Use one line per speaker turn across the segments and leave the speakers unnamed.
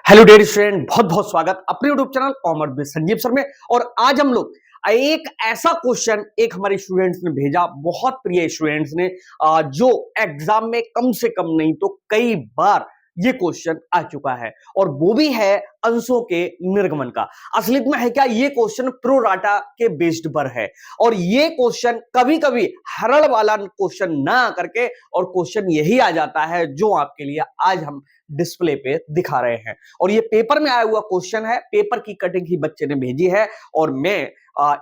Hello dear student, बहुत बहुत स्वागत अपने YouTube channel commerce with Sanjeev sir में। और आज हम लोग एक ऐसा क्वेश्चन एक हमारे स्टूडेंट्स ने भेजा, बहुत प्रिय स्टूडेंट्स ने, जो एग्जाम में कम से कम नहीं तो कई बार ये क्वेश्चन आ चुका है, और वो भी है अंशों के निर्गमन का। असलियत में है क्या, ये क्वेश्चन प्रो राटा के बेस्ड पर है, और ये क्वेश्चन कभी कभी हरड़ वाला क्वेश्चन ना करके और क्वेश्चन यही आ जाता है जो आपके लिए आज हम डिस्प्ले पे दिखा रहे हैं। और ये पेपर में आया हुआ क्वेश्चन है, पेपर की कटिंग ही बच्चे ने भेजी है, और मैं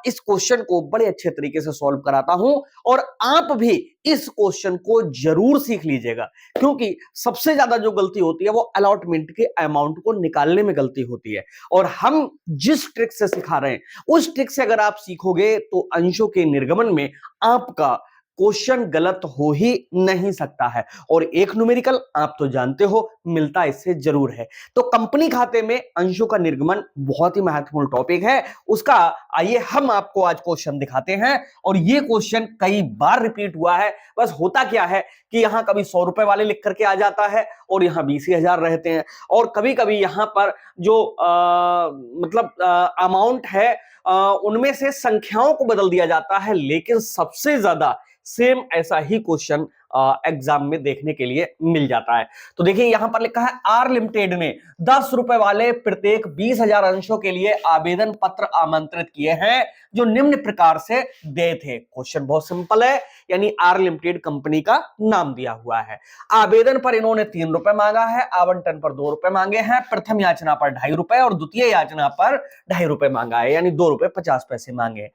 इस क्वेश्चन को बड़े अच्छे तरीके से सॉल्व कराता हूं। और आप भी इस क्वेश्चन को जरूर सीख लीजिएगा, क्योंकि सबसे ज्यादा जो गलती होती है वो अलॉटमेंट के अमाउंट को निकालने में गलती होती है। और हम जिस ट्रिक से सिखा रहे हैं उस ट्रिक से अगर आप सीखोगे तो अंशों के निर्गमन में आपका क्वेश्चन गलत हो ही नहीं सकता है। और एक न्यूमेरिकल आप तो जानते हो मिलता इससे जरूर है। तो कंपनी खाते में अंशों का निर्गमन बहुत ही महत्वपूर्ण टॉपिक है उसका। आइए हम आपको आज क्वेश्चन दिखाते हैं, और ये क्वेश्चन कई बार रिपीट हुआ है। बस होता क्या है कि यहां कभी 100 रुपए वाले लिख करके आ जाता है और यहां 20,000 रहते हैं, और कभी कभी यहां पर जो अमाउंट है उनमें से संख्याओं को बदल दिया जाता है। लेकिन सबसे ज्यादा सेम ऐसा ही क्वेश्चन एग्जाम में देखने के लिए मिल जाता है। तो देखिए यहां पर लिखा है आर लिमिटेड ने 10 रुपए वाले प्रत्येक 20,000 अंशों के लिए आवेदन पत्र आमंत्रित किए हैं जो निम्न प्रकार से दे थे। क्वेश्चन बहुत सिंपल है, यानी आर लिमिटेड कंपनी का नाम दिया हुआ है। आवेदन पर इन्होंने 3 रुपए मांगा है, आवंटन पर 2 रुपए मांगे हैं, प्रथम याचना पर 2.5 रुपए और द्वितीय याचना पर 2.5 रुपए मांगा है, यानी 2 रुपए 50 पैसे मांगे।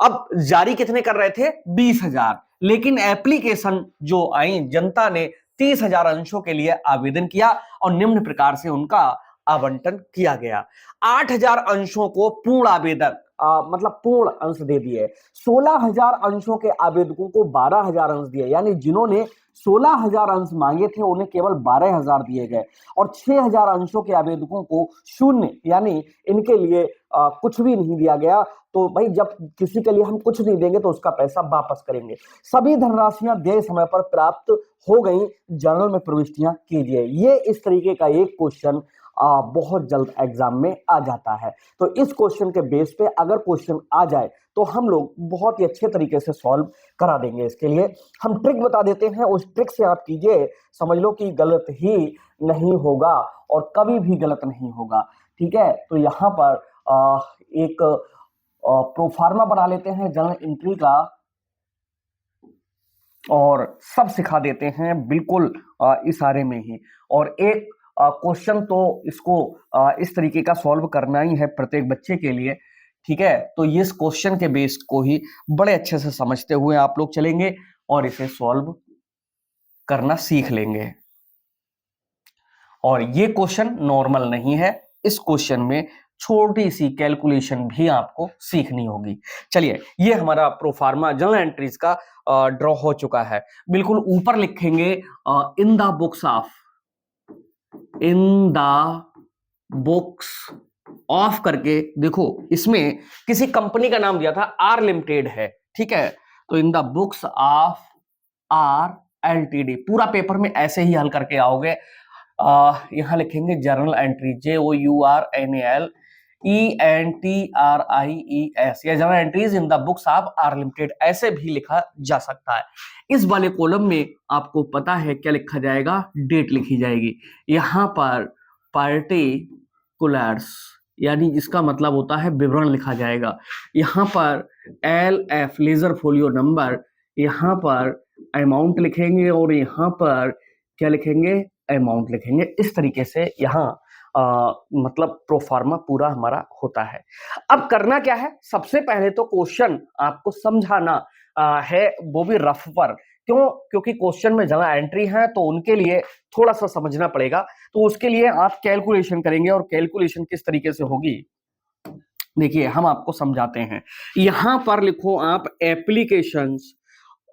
अब जारी कितने कर रहे थे? 20,000, लेकिन एप्लीकेशन जो आई जनता ने 30,000 अंशों के लिए आवेदन किया और निम्न प्रकार से उनका आवंटन किया गया। 8,000 अंशों को पूर्ण आवेदक मतलब पूर्ण अंश दे दिए। 16,000 अंशों के आवेदकों को 12,000 अंश दिए, यानी जिन्होंने 16,000 अंश मांगे थे उन्हें केवल 12,000 दिए गए, और 6,000 अंशों के आवेदकों को शून्य, यानी इनके लिए कुछ भी नहीं दिया गया। तो भाई जब किसी के लिए हम कुछ नहीं देंगे तो उसका पैसा वापस करेंगे। सभी धनराशियां देय समय पर प्राप्त हो गई, जर्नल में प्रविष्टियां कीजिए। ये इस तरीके का एक क्वेश्चन बहुत जल्द एग्जाम में आ जाता है। तो इस क्वेश्चन के बेस पे अगर क्वेश्चन आ जाए तो हम लोग बहुत ही अच्छे तरीके से सॉल्व करा देंगे। इसके लिए हम ट्रिक बता देते हैं, उस ट्रिक से आप कीजिए, समझ लो कि गलत ही नहीं होगा और कभी भी गलत नहीं होगा। ठीक है, तो यहाँ पर एक प्रोफार्मा बना लेते हैं जर्नल एंट्री का, और सब सिखा देते हैं बिल्कुल इशारे में ही। और एक क्वेश्चन तो इसको इस तरीके का सॉल्व करना ही है प्रत्येक बच्चे के लिए। ठीक है, तो इस क्वेश्चन के बेस को ही बड़े अच्छे से समझते हुए आप लोग चलेंगे और इसे सॉल्व करना सीख लेंगे। और ये क्वेश्चन नॉर्मल नहीं है, इस क्वेश्चन में छोटी सी कैलकुलेशन भी आपको सीखनी होगी। चलिए, ये हमारा प्रोफार्मा जर्नल एंट्रीज का ड्रॉ हो चुका है। बिल्कुल ऊपर लिखेंगे इन the books of, in the books of करके। देखो इसमें किसी कंपनी का नाम दिया था, आर लिमिटेड है। ठीक है, तो in the books of R LTD, पूरा पेपर में ऐसे ही हल करके आओगे। यहां लिखेंगे जर्नल एंट्री, JOURNALENTRIES, या journal entries in the books of R limited, ऐसे भी लिखा जा सकता है। इस वाले कॉलम में आपको पता है क्या लिखा जाएगा? डेट लिखी जाएगी। यहां पर पार्टिकुलर्स, यानी इसका मतलब होता है विवरण, लिखा जाएगा। यहां पर LF लेजर फोलियो नंबर, यहां पर अमाउंट लिखेंगे, और यहां पर क्या लिखेंगे? अमाउंट लिखेंगे। इस तरीके से यहाँ मतलब प्रोफार्मा पूरा हमारा होता है। अब करना क्या है? सबसे पहले तो क्वेश्चन आपको समझाना है, वो भी रफ पर। क्यों? क्योंकि क्वेश्चन में जहां एंट्री है तो उनके लिए थोड़ा सा समझना पड़ेगा। तो उसके लिए आप कैलकुलेशन करेंगे, और कैलकुलेशन किस तरीके से होगी देखिए हम आपको समझाते हैं। यहां पर लिखो आप एप्लीकेशंस,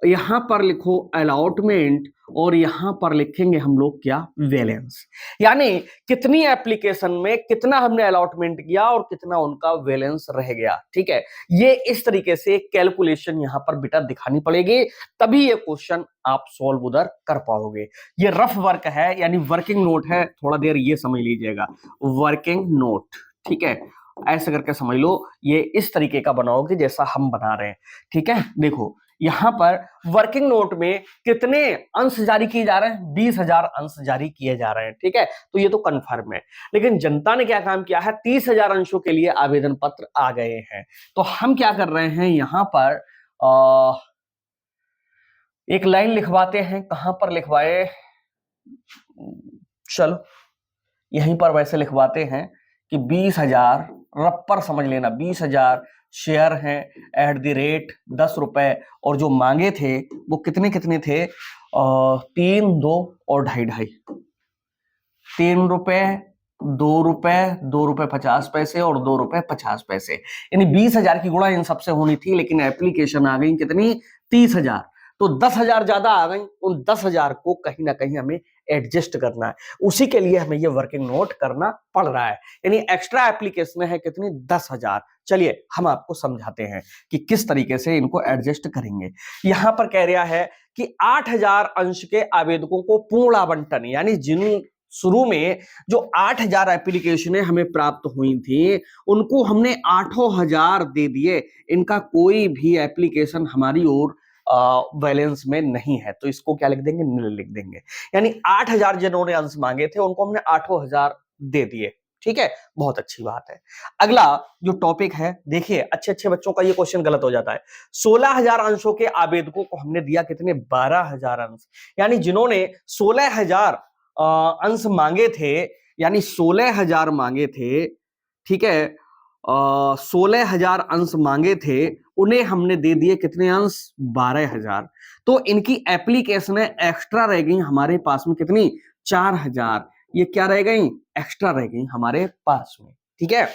यहां पर लिखो अलॉटमेंट और यहां पर लिखेंगे हम लोग क्या, वैलेंस। यानी कितनी एप्लीकेशन में कितना हमने अलॉटमेंट किया और कितना उनका वैलेंस रह गया। ठीक है, ये इस तरीके से कैलकुलेशन यहां पर बेटा दिखानी पड़ेगी, तभी ये क्वेश्चन आप सॉल्व उधर कर पाओगे। ये रफ वर्क है, यानी वर्किंग नोट है, थोड़ा देर ये समझ लीजिएगा, वर्किंग नोट। ठीक है, ऐसे करके समझ लो, ये इस तरीके का बनाओगे जैसा हम बना रहे हैं। ठीक है, देखो यहां पर वर्किंग नोट में कितने अंश जारी किए जा रहे हैं, 20,000 अंश जारी किए जा रहे हैं। ठीक है, तो ये तो कंफर्म है। लेकिन जनता ने क्या काम किया है, 30,000 अंशों के लिए आवेदन पत्र आ गए हैं। तो हम क्या कर रहे हैं, यहां पर एक लाइन लिखवाते हैं। कहां पर लिखवाए, चलो यहीं पर वैसे लिखवाते हैं कि 20,000, रप्पर समझ लेना, 20,000 शेयर हैं एट द रेट 10 रुपए, और जो मांगे थे वो कितने कितने थे, 3, 2 और 2.5, 3 रुपए, 2 रुपए, 2 रुपए 50 पैसे और 2 रुपए 50 पैसे, यानी 20,000 की गुणा इन सबसे होनी थी, लेकिन एप्लीकेशन आ गई कितनी, 30,000। तो 10,000 ज्यादा आ गई, उन 10,000 को कहीं ना कहीं हमें एडजस्ट करना है, उसी के लिए हमें ये वर्किंग नोट करना पड़ रहा है। यानी एक्स्ट्रा एप्लीकेशन है कितनी, 10,000। चलिए हम आपको समझाते हैं कि किस तरीके से इनको एडजस्ट करेंगे। यहां पर कह रहा है कि 8,000 अंश के आवेदकों को पूर्ण आवंटन, यानी जिन शुरू में जो 8,000 एप्लीकेशनें हमें प्राप्त हुई थी, उनको हमने 8,000 दे दिए, इनका कोई भी एप्लीकेशन हमारी ओर बैलेंस में नहीं है, तो इसको क्या लिख देंगे, नील लिख देंगे। यानी 8,000 जिन्होंने अंश मांगे थे उनको हमने 8,000 दे दिए। ठीक है, बहुत अच्छी बात है। अगला जो टॉपिक है, देखिए अच्छे अच्छे बच्चों का ये क्वेश्चन गलत हो जाता है। 16,000 अंशों के आवेदकों को हमने दिया कितने, 12,000 अंश। यानी जिन्होंने 16,000 अंश मांगे थे, यानी 16,000 मांगे थे, ठीक है, 16,000 अंश मांगे थे, उन्हें हमने दे दिए कितने अंश, 12,000। तो इनकी एप्लीकेशन एक्स्ट्रा रह गई हमारे पास में कितनी, 4,000। ये क्या रह गई, एक्स्ट्रा रह गई हमारे पास में। ठीक है,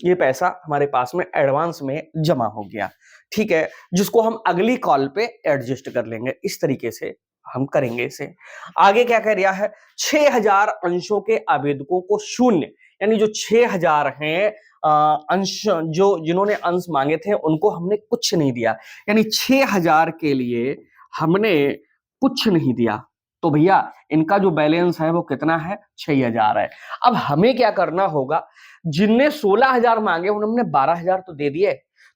ये पैसा हमारे पास में एडवांस में जमा हो गया। ठीक है, जिसको हम अगली कॉल पे एडजस्ट कर लेंगे, इस तरीके से हम करेंगे इसे। आगे क्या कह रहा है, 6,000 अंशों के आवेदकों को शून्य, यानी जो 6,000 हैं अंश, जो जिन्होंने अंश मांगे थे उनको हमने कुछ नहीं दिया, यानी 6,000 के लिए हमने कुछ नहीं दिया। तो भैया इनका जो बैलेंस है वो कितना है, 6,000 है। अब हमें क्या करना होगा, जिनने 16,000 मांगे उन्हें हमने 12,000 तो दे दिए,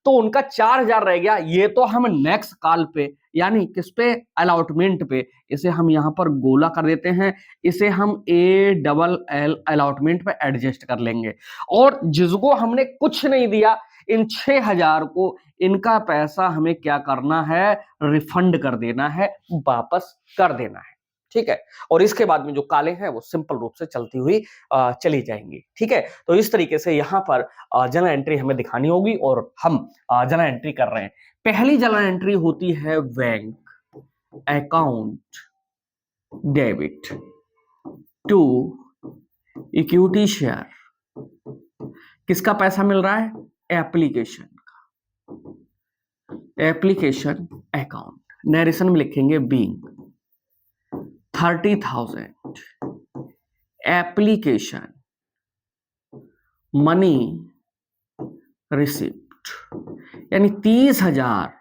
तो उनका 4,000 रह गया। ये तो हम नेक्स्ट कॉल पे, यानी किस पे, अलॉटमेंट पे, इसे हम यहां पर गोला कर देते हैं, इसे हम ALL अलॉटमेंट पे एडजस्ट कर लेंगे। और जिसको हमने कुछ नहीं दिया, इन 6,000 को, इनका पैसा हमें क्या करना है, रिफंड कर देना है, वापस कर देना है। ठीक है, और इसके बाद में जो काले हैं वो सिंपल रूप से चलती हुई चली जाएंगी। ठीक है, तो इस तरीके से यहाँ पर जर्नल एंट्री हमें दिखानी होगी और हम जर्नल एंट्री कर रहे हैं। पहली जर्नल एंट्री होती है bank account debit to equity share. किसका पैसा मिल रहा है, एप्लीकेशन का, एप्लीकेशन अकाउंट, नरेशन में लिखेंगे बीइंग 30,000 एप्लीकेशन मनी रिसिप्ट, यानी 30,000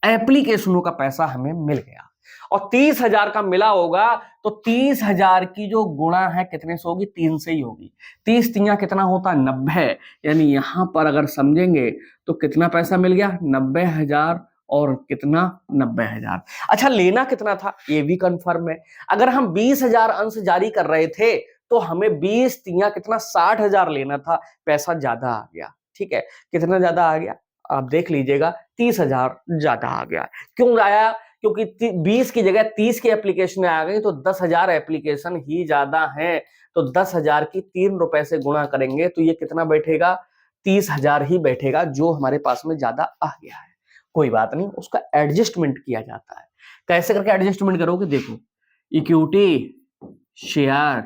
एप्लीकेशनों का पैसा हमें मिल गया। और 30,000 का मिला होगा तो 30,000 की जो गुणा है कितने से होगी, 3 से ही होगी। 30 तिया कितना होता है, 90। यानी यहां पर अगर समझेंगे तो कितना पैसा मिल गया, 90,000 और कितना, 90,000। अच्छा लेना कितना था, ये भी कंफर्म है। अगर हम 20,000 अंश जारी कर रहे थे तो हमें 20 तिया कितना, 60,000 लेना था, पैसा ज्यादा आ गया। ठीक है, कितना ज्यादा आ गया आप देख लीजिएगा, 30,000 ज्यादा आ गया। क्यों आया, क्योंकि 20 की जगह 30 की एप्लीकेशन आ गई, तो 10,000 एप्लीकेशन ही ज्यादा है। तो 10,000 की 3 रुपए से गुणा करेंगे तो ये कितना बैठेगा, 30,000 ही बैठेगा, जो हमारे पास में ज्यादा आ गया है। कोई बात नहीं, उसका एडजस्टमेंट किया जाता है। कैसे करके एडजस्टमेंट करोगे, देखो, equity share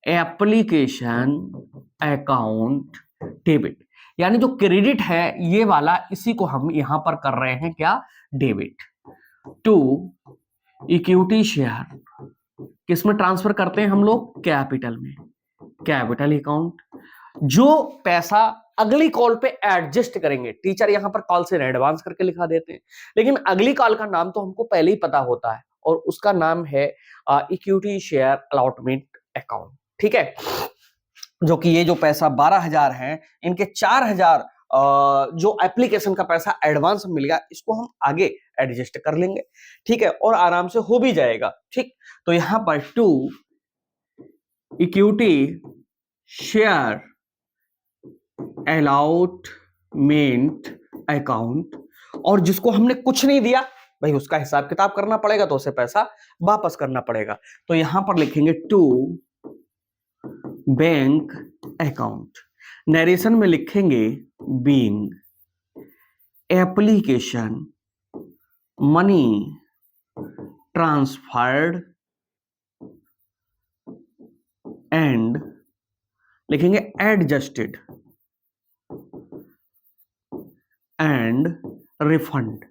application account debit, यानी जो क्रेडिट है ये वाला, इसी को हम यहां पर कर रहे हैं क्या, डेबिट। टू इक्विटी शेयर, किस में ट्रांसफर करते हैं हम लोग? कैपिटल में, कैपिटल अकाउंट। जो पैसा अगली कॉल पे एडजस्ट करेंगे, टीचर यहां पर कॉल से एडवांस करके लिखा देते हैं, लेकिन अगली कॉल का नाम तो हमको पहले ही पता होता है और उसका नाम है इक्विटी शेयर अलॉटमेंट अकाउंट। ठीक है, जो कि ये जो पैसा 12,000 है, इनके 4,000 जो एप्लीकेशन का पैसा एडवांस मिल गया, इसको हम आगे एडजस्ट कर लेंगे। ठीक है, और आराम से हो भी जाएगा। ठीक, तो यहां पर to equity share allotment account, और जिसको हमने कुछ नहीं दिया भाई, उसका हिसाब किताब करना पड़ेगा, तो उसे पैसा वापस करना पड़ेगा। तो यहां पर लिखेंगे टू बैंक अकाउंट, नरेशन में लिखेंगे being application money transferred and लिखेंगे एडजस्टेड एंड रिफंड।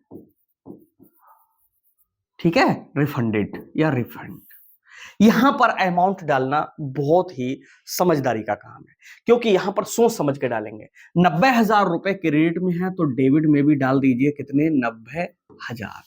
ठीक है, रिफंडेड या रिफंड। यहां पर अमाउंट डालना बहुत ही समझदारी का काम है, क्योंकि यहां पर सोच समझ के डालेंगे। 90,000 रुपए क्रेडिट में है तो डेबिट में भी डाल दीजिए कितने? 90,000।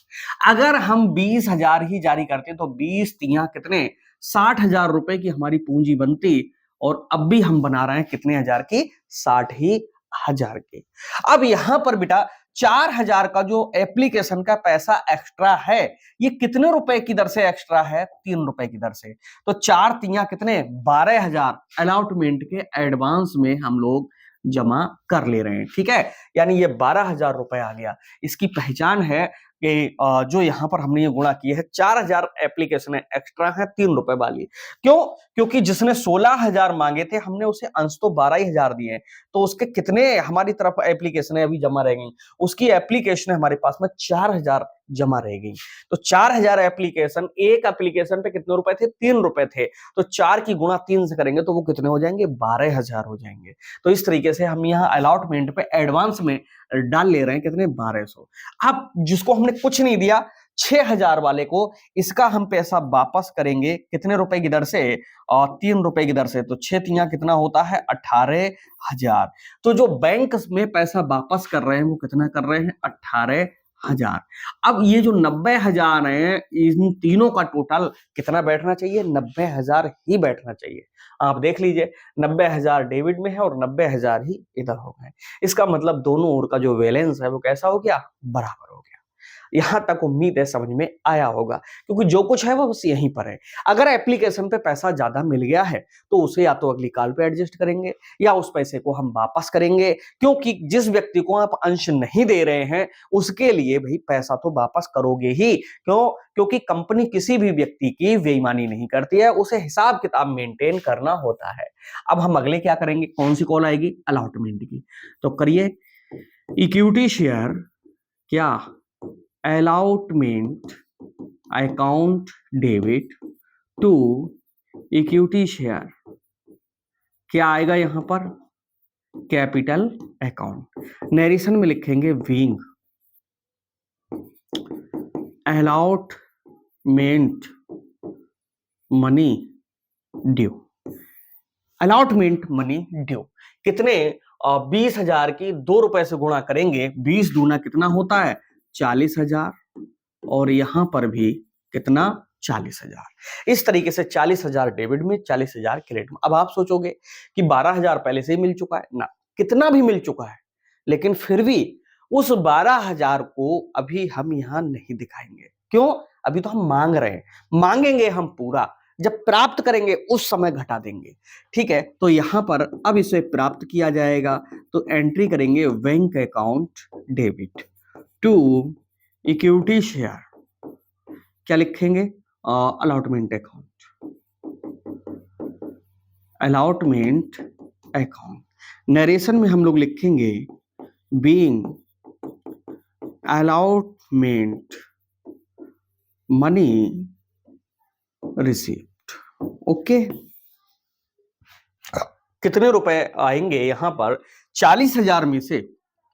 अगर हम 20,000 ही जारी करते तो 20 तिया कितने? 60,000 रुपए की हमारी पूंजी बनती, और अब भी हम बना रहे हैं कितने हजार की? 60,000 की। अब यहां पर बेटा 4,000 का जो एप्लीकेशन का पैसा एक्स्ट्रा है, ये कितने रुपए की दर से एक्स्ट्रा है? 3 रुपए की दर से। तो 4 तिया कितने? 12,000 अलॉटमेंट के एडवांस में हम लोग जमा कर ले रहे हैं। ठीक है, यानी ये 12,000 रुपए आ गया। इसकी पहचान है कि जो यहां पर हमने ये गुणा किया है, 4,000 एप्लीकेशन एक्स्ट्रा है 3 रुपए वाली। क्यों? क्योंकि जिसने 16,000 मांगे थे, हमने उसे अंश तो 12,000 दिए, तो उसके कितने हमारी तरफ एप्लीकेशन अभी जमा रह गई? उसकी एप्लीकेशन हमारे पास में 4,000 जमा रह गई। तो 4,000 एप्लीकेशन, एक एप्लीकेशन पे कितने रुपए थे? 3 रुपए थे। तो 4 की गुणा 3 से करेंगे तो वो कितने हो जाएंगे? 12,000 हो जाएंगे। तो इस तरीके से हम यहाँ अलॉटमेंट पे एडवांस में डाल ले रहे हैं कितने? 1200। अब जिसको हमने कुछ नहीं दिया, 6,000 वाले को, इसका हम पैसा वापस करेंगे कितने रुपए की दर से? 3 रुपए की दर से। तो 6 तिया कितना होता है? 18,000। तो जो बैंक में पैसा वापस कर रहे हैं वो कितना कर रहे हैं? 18,000। अब ये जो 90,000 है, इन तीनों का टोटल कितना बैठना चाहिए? 90,000 ही बैठना चाहिए। आप देख लीजिए, 90,000 डेबिट में है और 90,000 ही इधर हो गए। इसका मतलब दोनों ओर का जो बैलेंस है वो कैसा हो गया? बराबर हो गया। यहां तक उम्मीद है समझ में आया होगा, क्योंकि जो कुछ है वो बस यहीं पर है। अगर एप्लीकेशन पे पैसा ज्यादा मिल गया है तो उसे या तो अगली कॉल पे एडजस्ट करेंगे या उस पैसे को हम वापस करेंगे, क्योंकि जिस व्यक्ति को आप अंश नहीं दे रहे हैं उसके लिए भाई पैसा तो वापस करोगे ही। क्यों? क्योंकि कंपनी किसी भी व्यक्ति की बेईमानी नहीं करती है, उसे हिसाब किताब मेंटेन करना होता है। अब हम अगले क्या करेंगे? कौन सी कॉल आएगी? अलॉटमेंट की। तो करिए, इक्विटी शेयर क्या? Allotment account debit to equity share, क्या आएगा यहां पर? Capital account. नरेशन में लिखेंगे being allotment money due. Allotment money due कितने? 20,000 की 2 रुपए से गुणा करेंगे, 20 दूना कितना होता है? 40,000, और यहां पर भी कितना? 40,000। इस तरीके से 40,000 डेबिट में, 40,000 क्रेडिट में। अब आप सोचोगे कि 12,000 पहले से ही मिल चुका है ना, कितना भी मिल चुका है, लेकिन फिर भी उस 12,000 को अभी हम यहां नहीं दिखाएंगे। क्यों? अभी तो हम मांग रहे हैं, मांगेंगे हम पूरा, जब प्राप्त करेंगे उस समय घटा देंगे। ठीक है, तो यहां पर अब इसे प्राप्त किया जाएगा, तो एंट्री करेंगे bank account debit to equity share, क्या लिखेंगे? Allotment account, allotment account. Narration में हम लोग लिखेंगे being allotment money received. Okay, कितने रुपए आएंगे यहां पर? 40,000 में से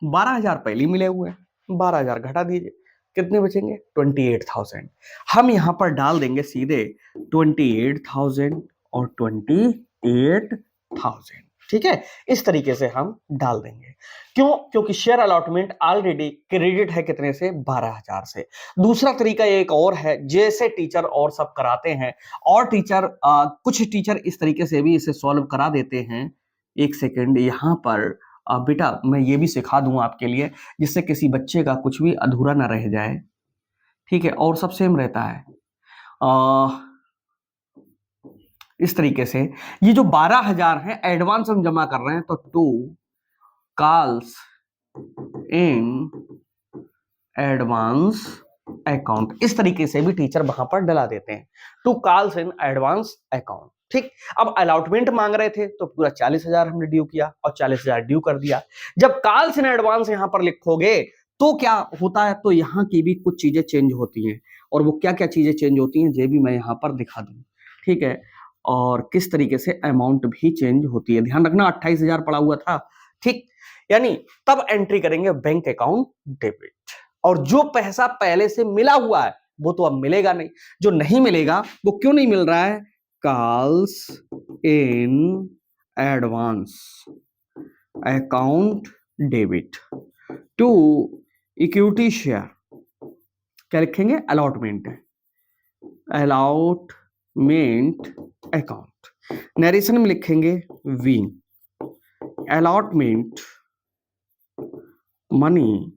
12,000 पहले मिले हुए हैं, 12,000 घटा दीजिए, कितने बचेंगे 28,000। हम यहां पर डाल देंगे सीधे 28,000 और 28,000। ठीक है, इस तरीके से हम डाल देंगे। क्यों? क्योंकि शेयर अलॉटमेंट ऑलरेडी क्रेडिट है कितने से 12,000 से। दूसरा तरीका एक और है, जैसे टीचर और सब कराते हैं, और टीचर कुछ टीचर इस तरीके से भी इसे सॉल्व करा देते हैं। एक सेकेंड, यहां पर बेटा मैं ये भी सिखा दूं आपके लिए, जिससे किसी बच्चे का कुछ भी अधूरा ना रह जाए। ठीक है, और सब सेम रहता है। इस तरीके से ये जो 12,000 है एडवांस हम जमा कर रहे हैं, तो to calls in advance account, इस तरीके से भी टीचर वहां पर डला देते हैं, to calls in advance account. ठीक, अब अलॉटमेंट मांग रहे थे तो पूरा 40,000 हमने ड्यू किया और 40,000 ड्यू कर दिया। जब कॉल्स इन एडवांस यहां पर लिखोगे तो क्या होता है, तो यहाँ की भी कुछ चीजें चेंज होती हैं, और वो क्या क्या चीजें चेंज होती हैं ये भी मैं यहाँ पर दिखा दूं। ठीक है, और किस तरीके से अमाउंट भी चेंज होती है, ध्यान रखना 28,000 पड़ा हुआ था। ठीक, यानी तब एंट्री करेंगे बैंक अकाउंट डेबिट, और जो पैसा पहले से मिला हुआ है वो तो अब मिलेगा नहीं। जो नहीं मिलेगा वो क्यों नहीं मिल रहा है, calls in advance account debit to equity share, क्या लिखेंगे, अलॉटमेंट है, अलॉटमेंट अकाउंट। नरेशन में लिखेंगे वी, अलॉटमेंट मनी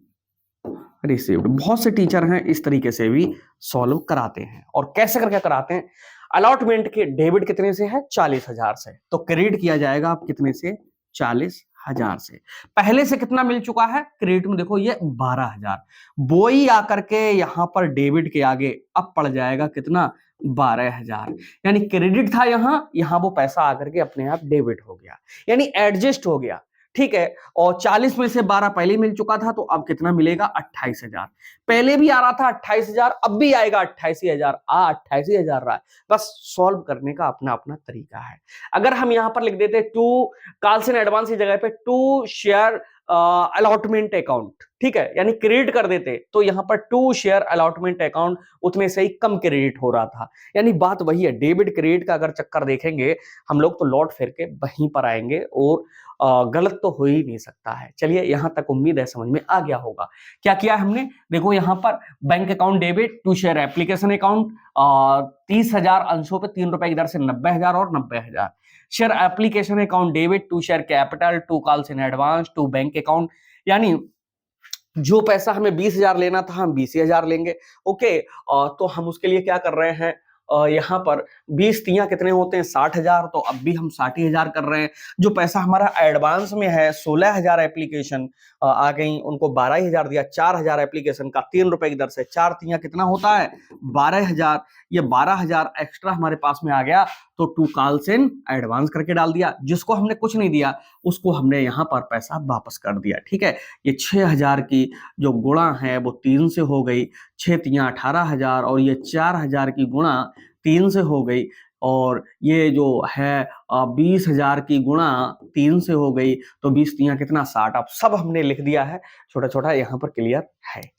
रिसीव्ड। बहुत से टीचर हैं इस तरीके से भी सॉल्व कराते हैं, और कैसे करके कराते हैं, अलॉटमेंट के डेबिट कितने से है 40,000 से, तो क्रेडिट किया जाएगा आप कितने से 40,000 से। पहले से कितना मिल चुका है क्रेडिट में, देखो ये 12,000, बोई आकर के यहां पर डेबिट के आगे अब पड़ जाएगा कितना 12,000, यानी क्रेडिट था यहां वो पैसा आकर के अपने आप डेबिट हो गया, यानी एडजस्ट हो गया। ठीक है, और 40 में से 12 पहले मिल चुका था, तो अब कितना मिलेगा 28,000। पहले भी आ रहा था 28,000, अब भी आएगा 28,000, 28,000 रहा है। बस सॉल्व करने का अपना अपना तरीका है। अगर हम यहां पर लिख देते टू कॉल्स इन एडवांस की जगह पे टू शेयर अलॉटमेंट अकाउंट, ठीक है, यानी क्रेडिट कर देते, तो यहां पर टू शेयर अलॉटमेंट अकाउंट उतने से ही कम क्रेडिट हो रहा था। यानी बात वही है, डेबिट क्रेडिट का अगर चक्कर देखेंगे हम लोग तो लौट फिर के वहीं पर आएंगे, और गलत तो हो ही नहीं सकता है। चलिए, यहां तक उम्मीद है समझ में आ गया होगा। क्या किया हमने, देखो यहां पर bank account debit to share application account, 30,000 अंशों पे 3 रुपए की दर से 90,000 और 90,000। Share application account debit to share capital to calls in advance to bank account, यानी जो पैसा हमें 20,000 लेना था हम 20,000 लेंगे। ओके, तो हम उसके लिए क्या कर रहे हैं, यहाँ पर 20 तियां कितने होते हैं 60,000, तो अब भी हम 60,000 कर रहे हैं। जो पैसा हमारा एडवांस में है 16,000 एप्लीकेशन आ गई, उनको 12,000 दिया, 4,000 एप्लीकेशन का 3 रुपए की दर से 4 तियां कितना होता है 12,000। ये 12,000 एक्स्ट्रा हमारे पास में आ गया, तो टू कॉल्स इन एडवांस करके डाल दिया। जिसको हमने कुछ नहीं दिया उसको हमने यहाँ पर पैसा वापस कर दिया। ठीक है, ये 6,000 की जो गुणा है वो 3 से हो गई, 6 तियां 18,000, और ये 4,000 की गुणा 3 से हो गई, और ये जो है 20,000 की गुणा 3 से हो गई, तो 20 तियां कितना 60। अब सब हमने लिख दिया है, छोटा छोटा यहाँ पर क्लियर है।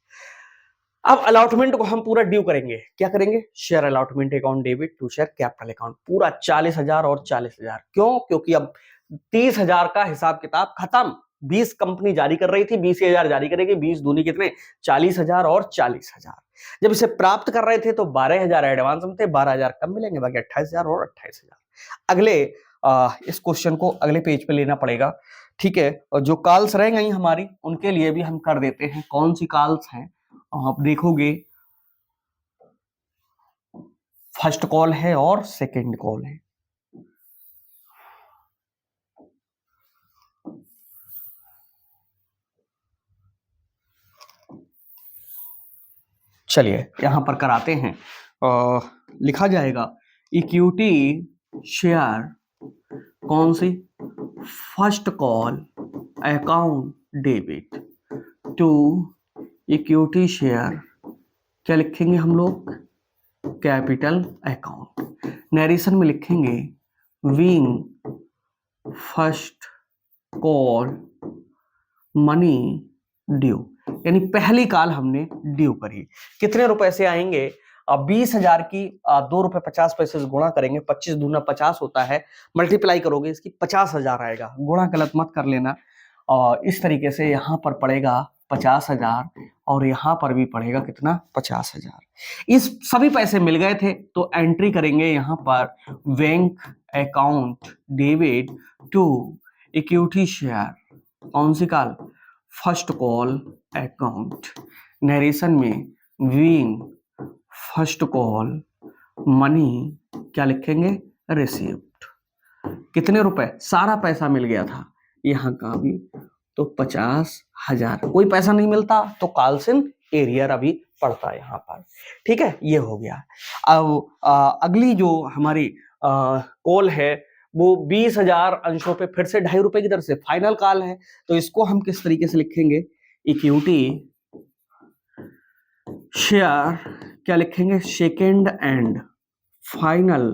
अब अलॉटमेंट को हम पूरा ड्यू करेंगे, क्या करेंगे, share allotment account debit to share capital account, पूरा 40,000 और 40,000। क्यों? क्योंकि अब 30,000 का हिसाब किताब खत्म। 20 कंपनी जारी कर रही थी, 20,000 जारी करेगी, 20 दूनी कितने 40,000 और 40,000। जब इसे प्राप्त कर रहे थे तो 12,000 एडवांस में थे, 12,000 कम मिलेंगे, बाकी 28,000 और 28,000। अगले इस क्वेश्चन को अगले पेज पे लेना पड़ेगा। ठीक है, और जो कॉल्स रह गई हमारी उनके लिए भी हम कर देते हैं। कौन सी कॉल्स हैं आप देखोगे, फर्स्ट कॉल है और सेकंड कॉल है। चलिए यहां पर कराते हैं, लिखा जाएगा इक्विटी शेयर, कौन सी, first call account debit to equity share, क्या लिखेंगे हम लोग, कैपिटल अकाउंट। नरेशन में लिखेंगे being first call money due. यानी पहली कॉल हमने ड्यू करी। कितने रुपए से आएंगे? 20,000 की 2 रुपए 50 पैसे से गुणा करेंगे, 25 दूना 50 होता है, मल्टीप्लाई करोगे इसकी 50,000 आएगा। गुणा गलत मत कर लेना। और इस तरीके से यहाँ पर पड़ेगा 50,000 और यहाँ पर भी पड़ेगा कितना? 50,000। इस सभी पैसे मिल गए थे तो एंट्री करेंगे यहाँ पर bank account debit to equity share. कौन सी call? First call account. Narration में बीइंग फर्स्ट कॉल मनी क्या लिखेंगे? रिसीव्ड। कितने रुपए? सारा पैसा मिल गया था यहाँ का भी, तो 50,000। कोई पैसा नहीं मिलता तो कॉल्स इन एरियर अभी पड़ता है यहाँ पर। ठीक है, ये हो गया। अब अगली जो हमारी कॉल है वो 20,000 अंशों पे फिर से 2.5 रुपए की दर से फाइनल कॉल है, तो इसको हम किस तरीके से लिखेंगे? इक्विटी शेयर क्या लिखेंगे? Second and final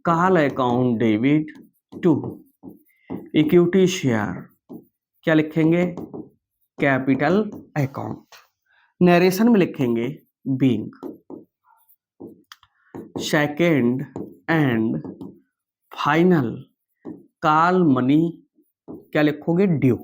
call account debit to equity share क्या लिखेंगे? Capital account. नरेशन में लिखेंगे being second and final call money क्या लिखोगे? ड्यू।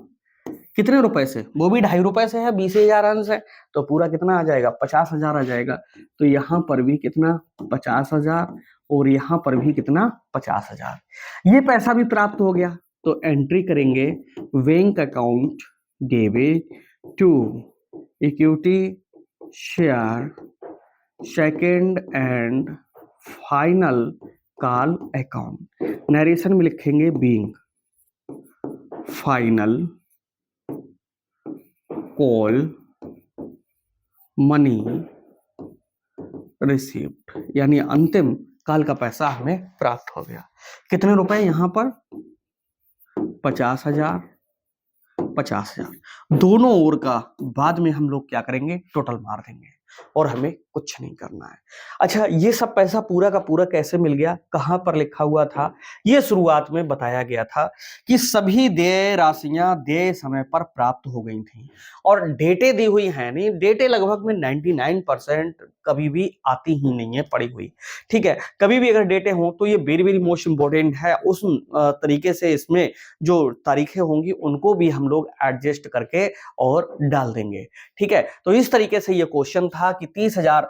कितने रुपए से? वो भी 2.5 रुपए से है, 20,000 अंश है, तो पूरा कितना आ जाएगा? 50,000 आ जाएगा। तो यहाँ पर भी कितना? 50,000 और यहाँ पर भी कितना? 50,000। ये पैसा भी प्राप्त हो गया तो एंट्री करेंगे bank account debit to equity share second and final call account. Narration में लिखेंगे being final call money received, यानी अंतिम काल का पैसा हमें प्राप्त हो गया। कितने रुपए यहाँ पर? 50,000 50,000। दोनों ओर का बाद में हम लोग क्या करेंगे? टोटल मार देंगे और हमें कुछ नहीं करना है। अच्छा, ये सब पैसा पूरा का पूरा कैसे मिल गया? कहां पर लिखा हुआ था? ये शुरुआत में बताया गया था कि सभी देय राशियां देय समय पर प्राप्त हो गई थी और डेटें दी हुई हैं। नहीं, डेटें लगभग में 99% कभी भी आती ही नहीं है पड़ी हुई। ठीक है, कभी भी अगर डेटें हों तो ये वेरी वेरी मोस्ट इंपॉर्टेंट है। उस तरीके से इसमें जो तारीखें होंगी उनको भी हम लोग एडजस्ट करके और डाल देंगे। ठीक है, तो इस तरीके से ये क्वेश्चन था कि 30,000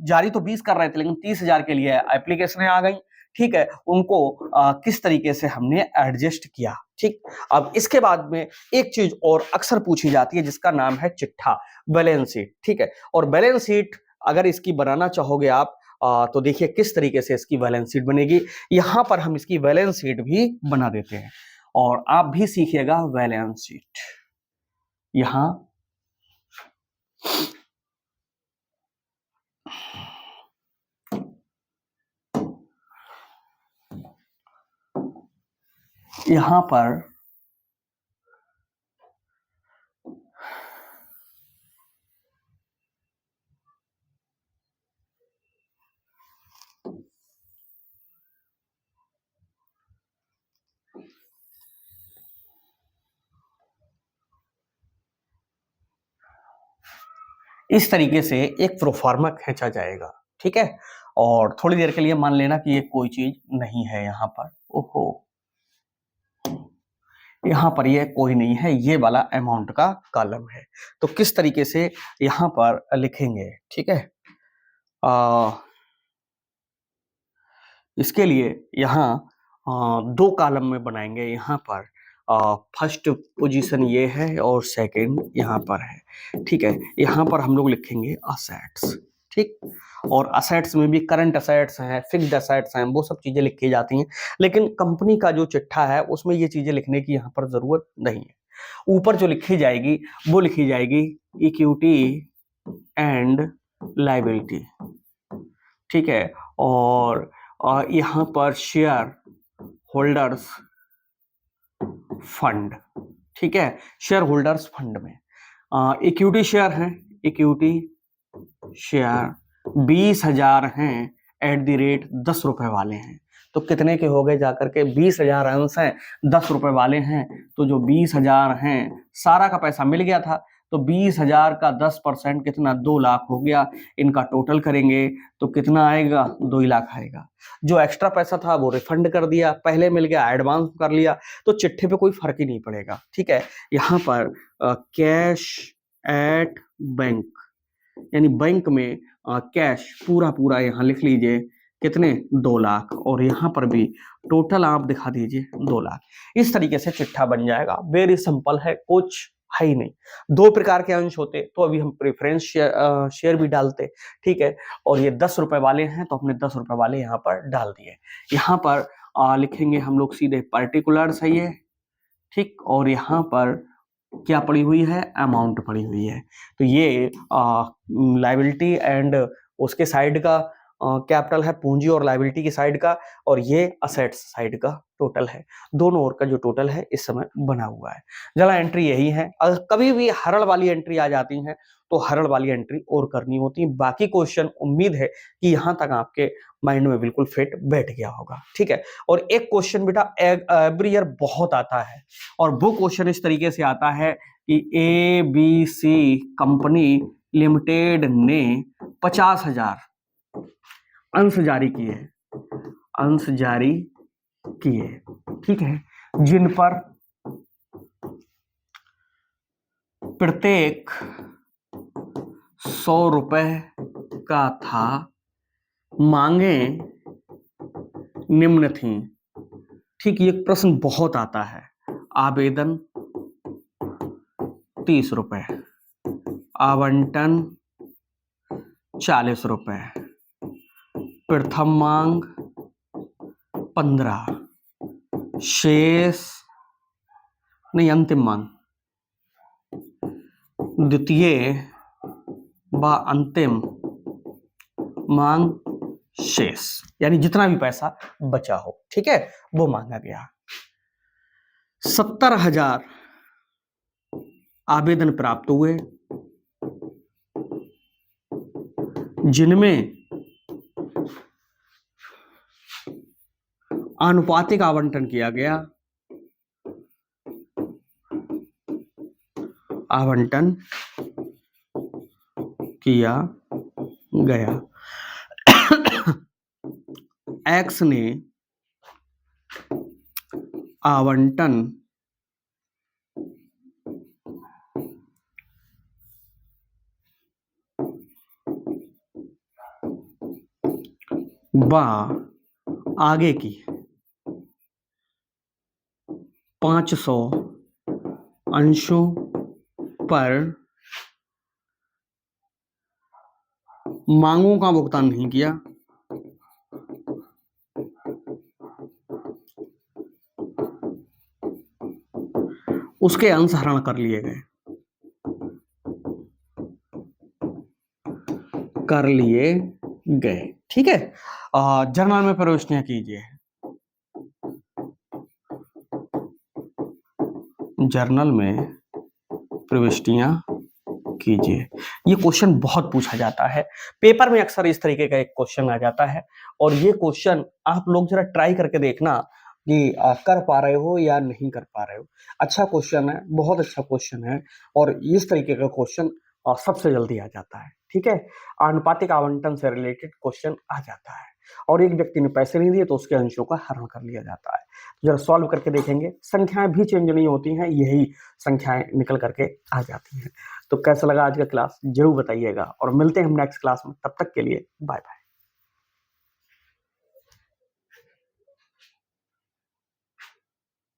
जारी तो 20 कर रहे थे लेकिन 30,000 के लिए एप्लीकेशनें आ गई। ठीक है, उनको किस तरीके से हमने एडजस्ट किया। ठीक, अब इसके बाद में एक चीज और अक्सर पूछी जाती है जिसका नाम है चिट्ठा, बैलेंस शीट। ठीक है, और बैलेंस शीट अगर इसकी बनाना चाहोगे आप तो देखिए किस तरीके से इसकी बैलेंस शीट बनेगी। यहां पर हम इसकी बैलेंस शीट भी बना देते हैं और आप भी सीखिएगा बैलेंस शीट। यहां पर इस तरीके से एक प्रोफार्मा खींचा जाएगा। ठीक है, और थोड़ी देर के लिए मान लेना कि ये कोई चीज नहीं है यहाँ पर। ओहो, यहाँ पर ये कोई नहीं है, ये वाला अमाउंट का कॉलम है। तो किस तरीके से यहाँ पर लिखेंगे? ठीक है, इसके लिए यहाँ 2 कॉलम में बनाएंगे। यहाँ पर फर्स्ट पोजीशन ये है और सेकंड यहाँ पर है। ठीक है, यहाँ पर हम लोग लिखेंगे असेट्स। ठीक, और असेट्स में भी करंट असेट्स हैं, फिक्स्ड असेट्स हैं, वो सब चीजें लिखी जाती हैं। लेकिन कंपनी का जो चिट्ठा है उसमें ये चीजें लिखने की यहाँ पर जरूरत नहीं है। ऊपर जो लिखी जाएगी वो लिखी जाएगी इक्विटी एंड लायबिलिटी। ठीक है, और यहाँ पर शेयर होल्डर्स फंड। ठीक है, शेयर होल्डर्स फंड में इक्विटी शेयर हैं, इक्विटी शेयर 20,000 हैं @10 रुपए वाले हैं। तो कितने के हो गए जाकर के? 20,000 अंश हैं, 10 रुपए वाले हैं, तो जो 20,000 हैं सारा का पैसा मिल गया था तो 20,000 का 10% कितना 2 लाख हो गया। इनका टोटल करेंगे तो कितना आएगा 2 ही लाख आएगा। जो एक्स्ट्रा पैसा था वो रिफंड कर दिया, पहले मिल गया एडवांस कर लिया, तो चिट्ठे पे कोई फर्क ही नहीं पड़ेगा। ठीक है, यहाँ पर कैश एट बैंक, यानी बैंक में कैश पूरा यहाँ लिख लीजिए कितने 2 लाख, और यहाँ पर भी टोटल आप दिखा दीजिए 2 लाख। इस तरीके से चिट्ठा बन जाएगा। वेरी सिंपल है, कुछ है ही नहीं। 2 प्रकार के अंश होते तो अभी हम प्रेफरेंस शेयर भी डालते। ठीक है, और ये 10 रुपए वाले हैं तो हमने 10 रुपए वाले यहाँ पर डाल दिए। यहाँ पर लिखेंगे हम लोग सीधे पर्टिकुलर्स है ये। ठीक, और यहाँ पर क्या पड़ी हुई है, अमाउंट पड़ी हुई है। तो ये लायबिलिटी एंड उसके साइड का कैपिटल है, पूंजी और लायबिलिटी की साइड का, और ये असेट्स साइड का टोटल है। दोनों ओर का जो टोटल है इस समय बना हुआ है। जरा एंट्री यही है। अगर कभी भी हरड़ वाली एंट्री आ जाती है तो हरड़ वाली एंट्री और करनी होती है। बाकी क्वेश्चन उम्मीद है कि यहाँ तक आपके माइंड में बिल्कुल फिट बैठ गया होगा। ठीक है, और एक क्वेश्चन बेटा एवरी ईयर बहुत आता है, और वो क्वेश्चन इस तरीके से आता है कि ABC कंपनी लिमिटेड ने 50,000 अंश जारी किए, अंश जारी किए। ठीक है, जिन पर प्रत्येक 100 रुपए का था, मांगे निम्न थी। ठीक, ये प्रश्न बहुत आता है। आवेदन 30 रुपए, आवंटन 40 रुपए, प्रथम मांग 15, शेष नहीं अंतिम मांग, द्वितीय व अंतिम मांग शेष, यानी जितना भी पैसा बचा हो। ठीक है, वो मांगा गया। 70,000 आवेदन प्राप्त हुए, जिनमें आनुपातिक आवंटन किया गया, आवंटन किया गया। एक्स ने आवंटन व आगे की 500 अंशों पर मांगों का भुगतान नहीं किया, उसके अंश हरण कर लिए गए, कर लिए गए। ठीक है, जर्नल में प्रविष्टियां कीजिए। जर्नल में प्रविष्टियां कीजिए। ये क्वेश्चन बहुत पूछा जाता है पेपर में, अक्सर इस तरीके का एक क्वेश्चन आ जाता है, और ये क्वेश्चन आप लोग जरा ट्राई करके देखना कि कर पा रहे हो या नहीं कर पा रहे हो। अच्छा क्वेश्चन है, बहुत अच्छा क्वेश्चन है, और इस तरीके का क्वेश्चन सबसे जल्दी आ जाता है। ठीक है, आनुपातिक आवंटन से रिलेटेड क्वेश्चन आ जाता है, और एक व्यक्ति ने पैसे नहीं दिए तो उसके अंशों का हरण कर लिया जाता है। जरा सॉल्व करके देखेंगे, संख्याएं भी चेंज नहीं होती हैं, यही संख्याएं निकल करके आ जाती हैं। तो कैसा लगा आज का क्लास जरूर बताइएगा, और मिलते हैं हम नेक्स्ट क्लास में। तब तक के लिए बाय बाय।